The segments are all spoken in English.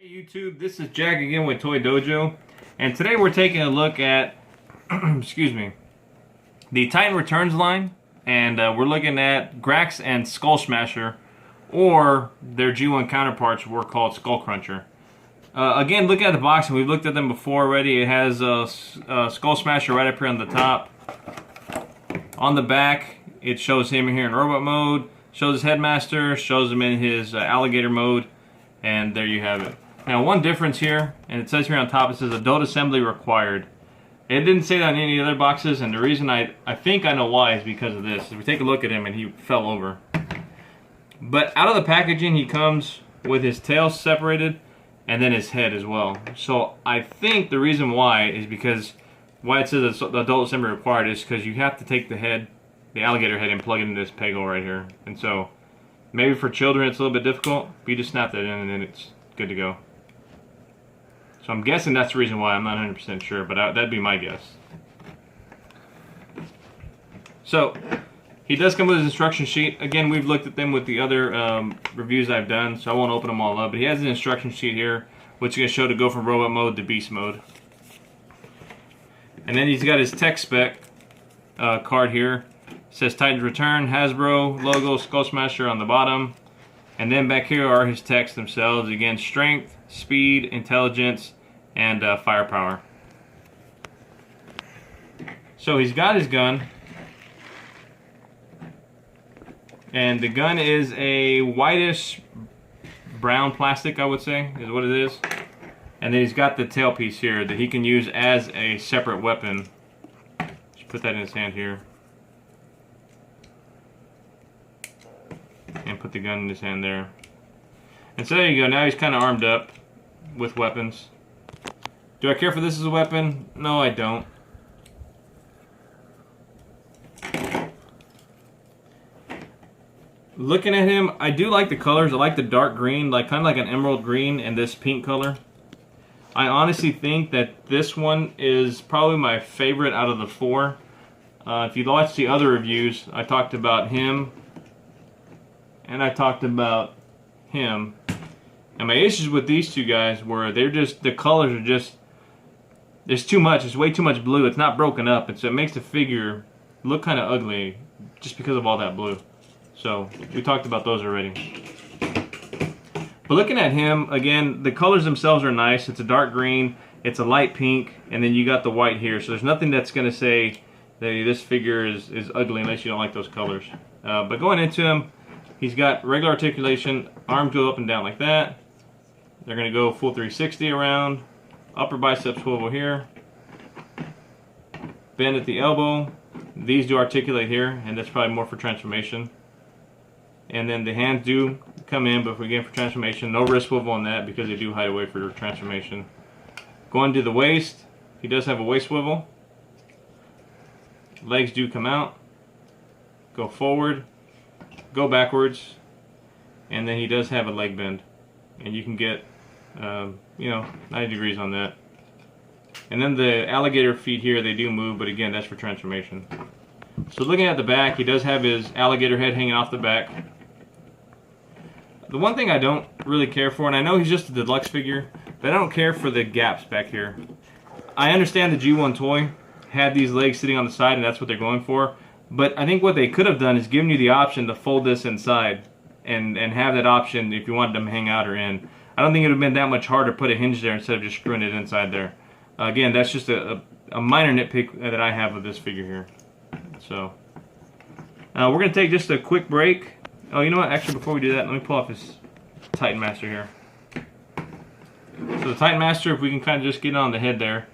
Hey YouTube, this is Jack again with Toy Dojo, and today we're taking a look at, excuse me, the Titan Returns line, and we're looking at Grax and Skullsmasher, or their G1 counterparts were called Skullcruncher. Again, looking at the box, and we've looked at them before already. It has Skullsmasher right up here on the top. On the back, it shows him here in robot mode, shows his headmaster, shows him in his alligator mode, and there you have it. Now, one difference here, and it says here on top, it says adult assembly required. It didn't say that on any other boxes, and the reason I think I know why is because of this. If we take a look at him, and he fell over. But out of the packaging, he comes with his tail separated, and then his head as well. So I think the reason why is because why it says the adult assembly required is because you have to take the head, the alligator head, and plug it into this peg hole right here. And so maybe for children it's a little bit difficult, but you just snap that in and then it's good to go. So I'm guessing that's the reason why. I'm not 100% sure, but that'd be my guess. So he does come with his instruction sheet. Again, we've looked at them with the other reviews I've done, so I won't open them all up. But he has an instruction sheet here, which is going to show to go from robot mode to beast mode. And then he's got his tech spec card here. It says Titan's Return, Hasbro, logo, Skullsmasher on the bottom. And then back here are his techs themselves. Again, strength, speed, intelligence, and firepower. So he's got his gun. And the gun is a whitish brown plastic, I would say, is what it is. And then he's got the tailpiece here that he can use as a separate weapon. Just put that in his hand here. And put the gun in his hand there. And so there you go. Now he's kind of armed up with weapons. Do I care for this as a weapon? No, I don't. Looking at him, I do like the colors. I like the dark green, like kind of like an emerald green, and this pink color. I honestly think that this one is probably my favorite out of the four. If you watch the other reviews, I talked about him, and I talked about him. And my issues with these two guys were they're just, the colors are just, there's too much. It's way too much blue. It's not broken up, and so it makes the figure look kind of ugly just because of all that blue. So we talked about those already. But looking at him, again, the colors themselves are nice. It's a dark green, it's a light pink, and then you got the white here. So there's nothing that's going to say that this figure is ugly unless you don't like those colors. But going into him, he's got regular articulation, arms go up and down like that. They're going to go full 360 around. Upper bicep swivel here. Bend at the elbow. These do articulate here, and that's probably more for transformation. And then the hands do come in, but again for transformation, no wrist swivel on that because they do hide away for transformation. Going to the waist, he does have a waist swivel. Legs do come out. Go forward. Go backwards. And then he does have a leg bend. And you can get, 90 degrees on that. And then the alligator feet here, they do move, but again, that's for transformation. So looking at the back, he does have his alligator head hanging off the back. The one thing I don't really care for, and I know he's just a deluxe figure, but I don't care for the gaps back here. I understand the G1 toy had these legs sitting on the side, and that's what they're going for. But I think what they could have done is given you the option to fold this inside and have that option if you wanted them to hang out or in. I don't think it would have been that much harder to put a hinge there instead of just screwing it inside there. Again, that's just a minor nitpick that I have with this figure here. So, we're going to take just a quick break. Oh, you know what? Actually, before we do that, let me pull off his Titan Master here. So the Titan Master, if we can kind of just get on the head there.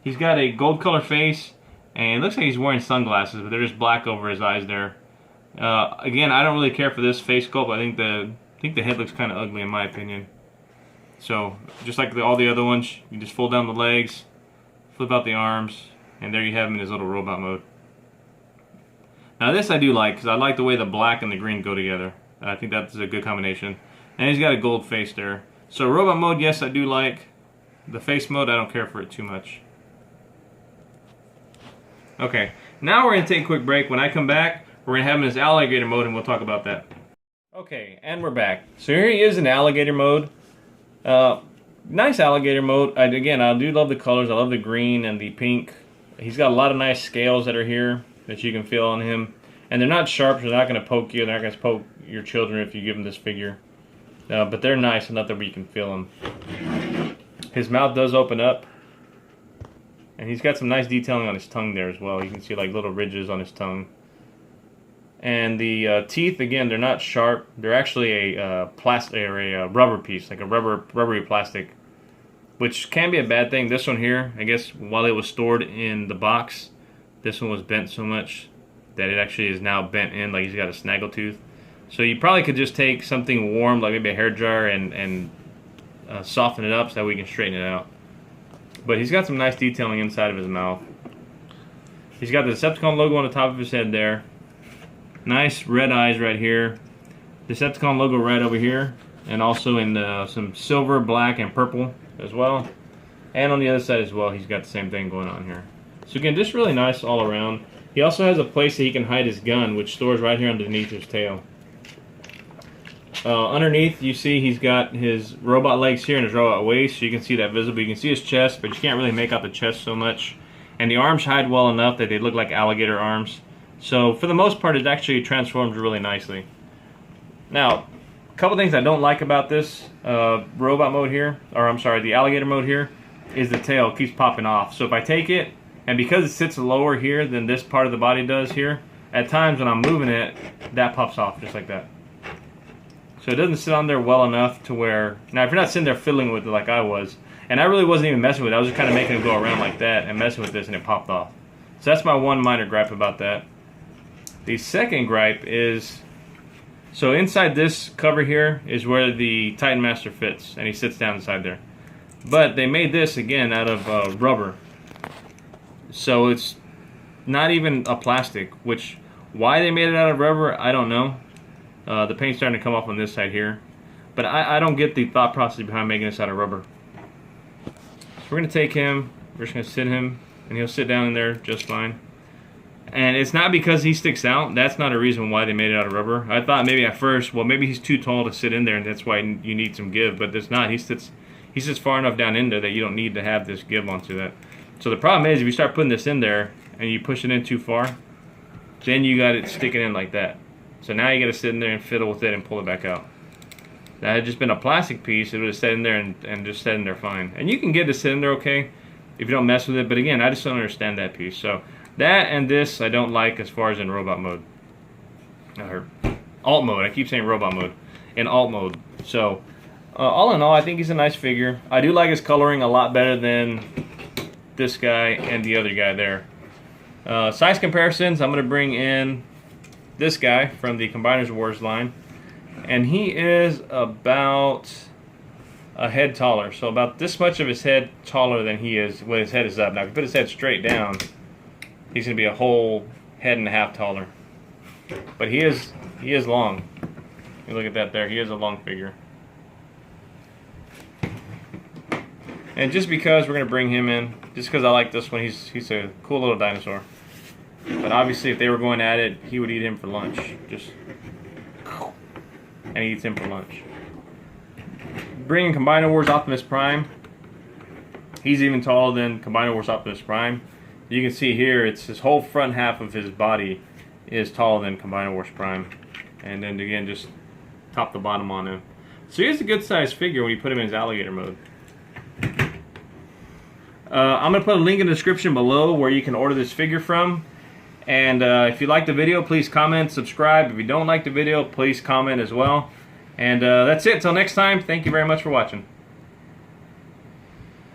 He's got a gold color face, and it looks like he's wearing sunglasses, but they're just black over his eyes there. Again, I don't really care for this face sculpt. I think the head looks kind of ugly in my opinion. So, just like all the other ones, you just fold down the legs, flip out the arms, and there you have him in his little robot mode. Now this I do like, because I like the way the black and the green go together. I think that's a good combination. And he's got a gold face there. So robot mode, yes, I do like. The face mode, I don't care for it too much. Okay, now we're going to take a quick break. When I come back, we're going to have him in his alligator mode, and we'll talk about that. Okay, and we're back. So here he is in alligator mode. Nice alligator mode. Again, I do love the colors. I love the green and the pink. He's got a lot of nice scales that are here that you can feel on him. And they're not sharp, so they're not going to poke you. They're not going to poke your children if you give them this figure. But they're nice enough that we can feel them. His mouth does open up. And he's got some nice detailing on his tongue there as well. You can see like little ridges on his tongue. And the teeth, again, they're not sharp. They're actually a plastic or a rubber piece, like a rubbery plastic, which can be a bad thing. This one here, I guess, while it was stored in the box, this one was bent so much that it actually is now bent in, like he's got a snaggle tooth. So you probably could just take something warm, like maybe a hair dryer, and soften it up so that we can straighten it out. But he's got some nice detailing inside of his mouth. He's got the Decepticon logo on the top of his head there. Nice red eyes right here. Decepticon logo right over here. And also in some silver, black, and purple as well. And on the other side as well, he's got the same thing going on here. So again, just really nice all around. He also has a place that he can hide his gun, which stores right here underneath his tail. Underneath, you see he's got his robot legs here and his robot waist, so you can see that visible. You can see his chest, but you can't really make out the chest so much. And the arms hide well enough that they look like alligator arms. So for the most part, it actually transforms really nicely. Now, a couple things I don't like about this robot mode here, or I'm sorry, the alligator mode here, is the tail keeps popping off. So if I take it, and because it sits lower here than this part of the body does here, at times when I'm moving it, that pops off just like that. So it doesn't sit on there well enough to where, now if you're not sitting there fiddling with it like I was, and I really wasn't even messing with it, I was just kind of making it go around like that and messing with this and it popped off. So that's my one minor gripe about that. The second gripe is, so inside this cover here is where the Titan Master fits, and he sits down inside there. But they made this, again, out of rubber. So it's not even a plastic, which, why they made it out of rubber, I don't know. The paint's starting to come off on this side here. But I don't get the thought process behind making this out of rubber. So we're going to take him, we're just going to sit him, and he'll sit down in there just fine. And it's not because he sticks out. That's not a reason why they made it out of rubber. I thought maybe at first, well, maybe he's too tall to sit in there, and that's why you need some give. But it's not. He sits far enough down in there that you don't need to have this give onto that. So the problem is, if you start putting this in there and you push it in too far, then you got it sticking in like that. So now you got to sit in there and fiddle with it and pull it back out. That had just been a plastic piece, it would have sat in there and just sat in there fine. And you can get it to sit in there okay if you don't mess with it. But again, I just don't understand that piece. So that and this I don't like as far as in robot mode. Or alt mode. I keep saying robot mode. In alt mode. So all in all, I think he's a nice figure. I do like his coloring a lot better than this guy and the other guy there. Size comparisons, I'm going to bring in this guy from the Combiners Wars line. And he is about a head taller. So about this much of his head taller than he is when his head is up. Now if you put his head straight down, he's going to be a whole head and a half taller. But he is long. You look at that there. He is a long figure. And just because we're going to bring him in, just because I like this one, he's a cool little dinosaur. But obviously if they were going at it, he would eat him for lunch. And he eats him for lunch. Bringing Combiner Wars Optimus Prime. He's even taller than Combiner Wars Optimus Prime. You can see here, it's his whole front half of his body is taller than Combiner Wars Prime. And then again, just top to bottom on him. So he's a good sized figure when you put him in his alligator mode. I'm going to put a link in the description below where you can order this figure from. And if you like the video, please comment, subscribe. If you don't like the video, please comment as well. And that's it. Till next time, thank you very much for watching.